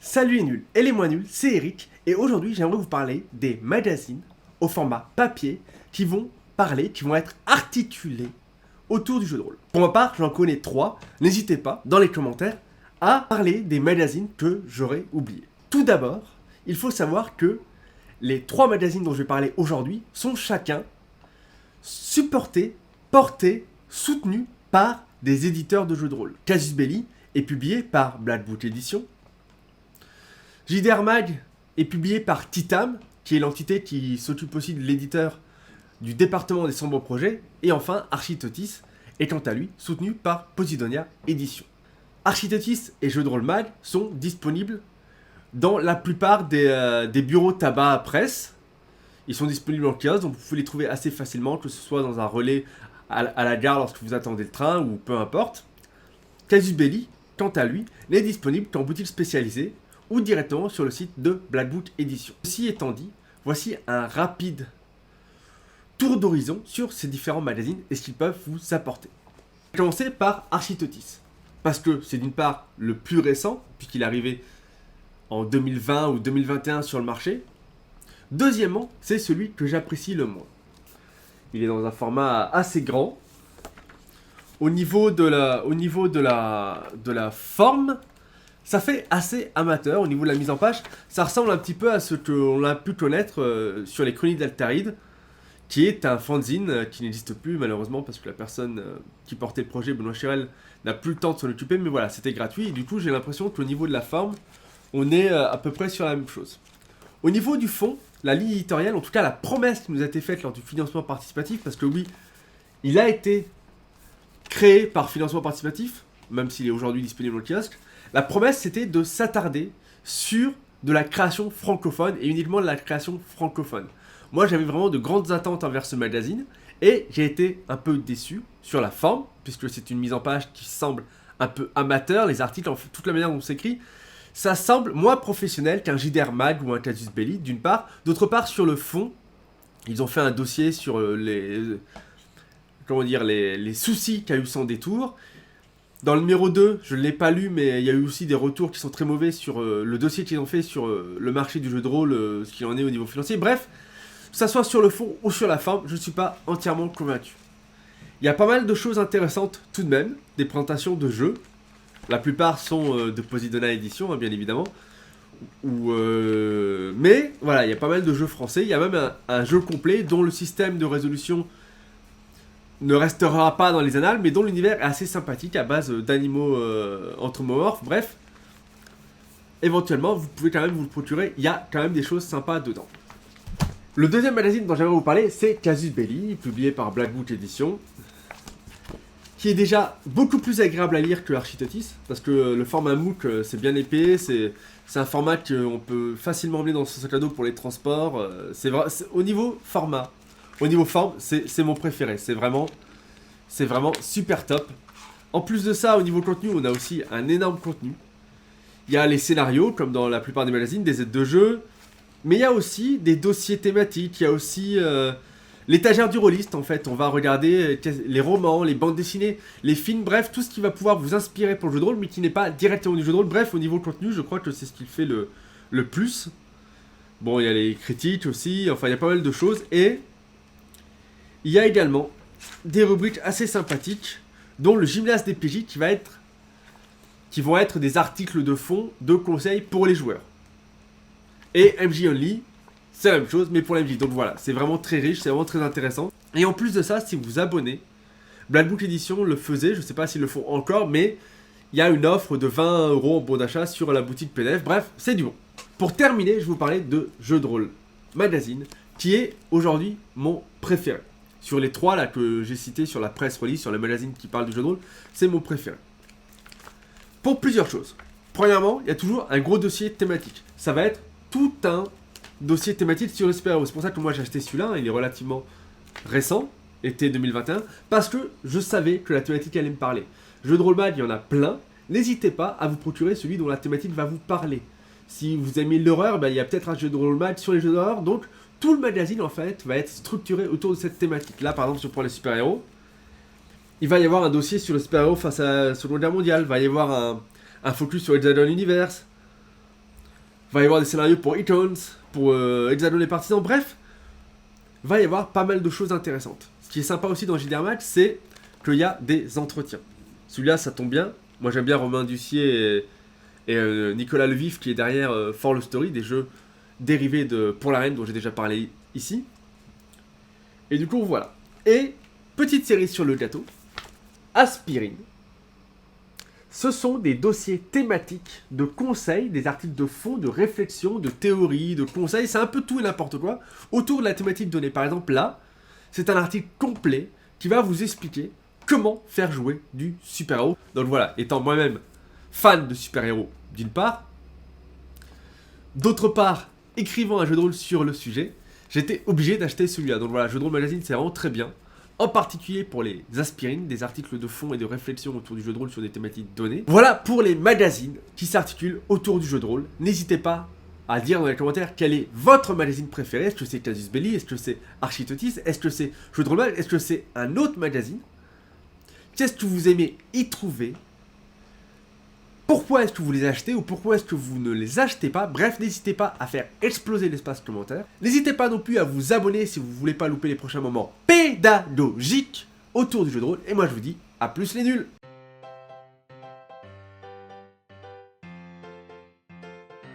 Salut les nuls et les moins nuls, c'est Eric et aujourd'hui j'aimerais vous parler des magazines au format papier qui vont être articulés autour du jeu de rôle. Pour ma part, j'en connais 3, n'hésitez pas dans les commentaires à parler des magazines que j'aurais oubliés. Tout d'abord, il faut savoir que les 3 magazines dont je vais parler aujourd'hui sont chacun supportés, portés, soutenus par des éditeurs de jeux de rôle. Casus Belli est publié par Black Book Edition. JDR Mag est publié par Titam, qui est l'entité qui s'occupe aussi de l'éditeur du département des sombres projets. Et enfin, Architotis est quant à lui soutenu par Posidonia Édition. Architotis et Jeux de rôle Mag sont disponibles dans la plupart des bureaux tabac presse. Ils sont disponibles en kiosque, donc vous pouvez les trouver assez facilement, que ce soit dans un relais à la gare lorsque vous attendez le train ou peu importe. Casus Belli, quant à lui, n'est disponible qu'en boutique spécialisée ou directement sur le site de Black Book Edition. Ceci étant dit, voici un rapide tour d'horizon sur ces différents magazines et ce qu'ils peuvent vous apporter. Je vais commencer par Architotis, parce que c'est d'une part le plus récent, puisqu'il est arrivé en 2020 ou 2021 sur le marché. Deuxièmement, c'est celui que j'apprécie le moins. Il est dans un format assez grand. Au niveau de la forme, ça fait assez amateur. Au niveau de la mise en page, ça ressemble un petit peu à ce qu'on a pu connaître sur les Chroniques d'Altaride, qui est un fanzine qui n'existe plus malheureusement parce que la personne qui portait le projet, Benoît Chérel, n'a plus le temps de s'en occuper. Mais voilà, c'était gratuit et du coup j'ai l'impression qu'au niveau de la forme, on est à peu près sur la même chose. Au niveau du fond, la ligne éditoriale, en tout cas la promesse qui nous a été faite lors du financement participatif, parce que oui, il a été créé par financement participatif, même s'il est aujourd'hui disponible au kiosque. La promesse, c'était de s'attarder sur de la création francophone et uniquement de la création francophone. Moi, j'avais vraiment de grandes attentes envers ce magazine et j'ai été un peu déçu sur la forme, puisque c'est une mise en page qui semble un peu amateur. Les articles, toute la manière dont c'est écrit, ça semble moins professionnel qu'un JDR Mag ou un Casus Belli, d'une part. D'autre part, sur le fond, ils ont fait un dossier sur les soucis qu'a eu son détour. Dans le numéro 2, je ne l'ai pas lu, mais il y a eu aussi des retours qui sont très mauvais sur le dossier qu'ils ont fait sur le marché du jeu de rôle, ce qu'il en est au niveau financier. Bref, que ça soit sur le fond ou sur la forme, je ne suis pas entièrement convaincu. Il y a pas mal de choses intéressantes tout de même, des présentations de jeux. La plupart sont de Posidonia Édition, hein, bien évidemment. Mais voilà, il y a pas mal de jeux français. Il y a même un jeu complet dont le système de résolution ne restera pas dans les annales, mais dont l'univers est assez sympathique à base d'animaux anthropomorphes. Bref, éventuellement, vous pouvez quand même vous le procurer. Il y a quand même des choses sympas dedans. Le deuxième magazine dont j'aimerais vous parler, c'est Casus Belli, publié par Black Book Edition, qui est déjà beaucoup plus agréable à lire que Architotis, parce que le format MOOC, c'est bien épais, c'est un format qu'on peut facilement emmener dans son sac à dos pour les transports. Au niveau format, au niveau forme, c'est mon préféré. C'est vraiment super top. En plus de ça, au niveau contenu, on a aussi un énorme contenu. Il y a les scénarios, comme dans la plupart des magazines, des aides de jeu. Mais il y a aussi des dossiers thématiques. Il y a aussi l'étagère du rôliste, en fait. On va regarder les romans, les bandes dessinées, les films, bref, tout ce qui va pouvoir vous inspirer pour le jeu de rôle, mais qui n'est pas directement du jeu de rôle. Bref, au niveau contenu, je crois que c'est ce qui fait le plus. Bon, il y a les critiques aussi. Enfin, il y a pas mal de choses. Et il y a également des rubriques assez sympathiques, dont le gymnase des PJ qui vont être des articles de fond de conseils pour les joueurs. Et MJ Only, c'est la même chose, mais pour la MJ. Donc voilà, c'est vraiment très riche, c'est vraiment très intéressant. Et en plus de ça, si vous vous abonnez, Black Book Edition le faisait, je ne sais pas s'ils le font encore, mais il y a une offre de 20 € en bon d'achat sur la boutique PDF. Bref, c'est du bon. Pour terminer, je vais vous parler de Jeux de rôle Magazine, qui est aujourd'hui mon préféré. Sur les 3 là que j'ai cités sur la presse release, sur les magazines qui parlent du jeu de rôle, c'est mon préféré. Pour plusieurs choses. Premièrement, il y a toujours un gros dossier thématique. Ça va être tout un dossier thématique sur le super-héros. C'est pour ça que moi j'ai acheté celui-là, il est relativement récent, été 2021, parce que je savais que la thématique allait me parler. Jeu de rôle Mag, il y en a plein. N'hésitez pas à vous procurer celui dont la thématique va vous parler. Si vous aimez l'horreur, il y a peut-être un jeu de rôle Mag sur les jeux d'horreur, donc tout le magazine en fait va être structuré autour de cette thématique. Là par exemple, si on prend les super-héros, il va y avoir un dossier sur le super-héros face à la Seconde Guerre mondiale, il va y avoir un focus sur Hexagon Universe, Va y avoir des scénarios pour Icons, pour Hexagon et Partisans, bref. Va y avoir pas mal de choses intéressantes. Ce qui est sympa aussi dans JDR Match, c'est qu'il y a des entretiens. Celui-là, ça tombe bien. Moi, j'aime bien Romain Ducier et Nicolas Levif qui est derrière For the Story, des jeux dérivés de Pour l'Arène dont j'ai déjà parlé ici. Et du coup, voilà. Et petite série sur le gâteau, Aspirine. Ce sont des dossiers thématiques de conseils, des articles de fond, de réflexion, de théorie, de conseils, c'est un peu tout et n'importe quoi, autour de la thématique donnée. Par exemple, là, c'est un article complet qui va vous expliquer comment faire jouer du super-héros. Donc voilà, étant moi-même fan de super-héros d'une part, d'autre part, écrivant un jeu de rôle sur le sujet, j'étais obligé d'acheter celui-là. Donc voilà, Jeu de rôle magazine, c'est vraiment très bien. En particulier pour les aspirines, des articles de fond et de réflexion autour du jeu de rôle sur des thématiques données. Voilà pour les magazines qui s'articulent autour du jeu de rôle. N'hésitez pas à dire dans les commentaires quel est votre magazine préféré. Est-ce que c'est Casus Belli? Est-ce que c'est Architotis? Est-ce que c'est Jeu de rôle mag? Est-ce que c'est un autre magazine? Qu'est-ce que vous aimez y trouver? Pourquoi est-ce que vous les achetez ou pourquoi est-ce que vous ne les achetez pas? Bref, n'hésitez pas à faire exploser l'espace commentaire. N'hésitez pas non plus à vous abonner si vous ne voulez pas louper les prochains moments pédagogiques autour du jeu de rôle. Et moi je vous dis à plus les nuls!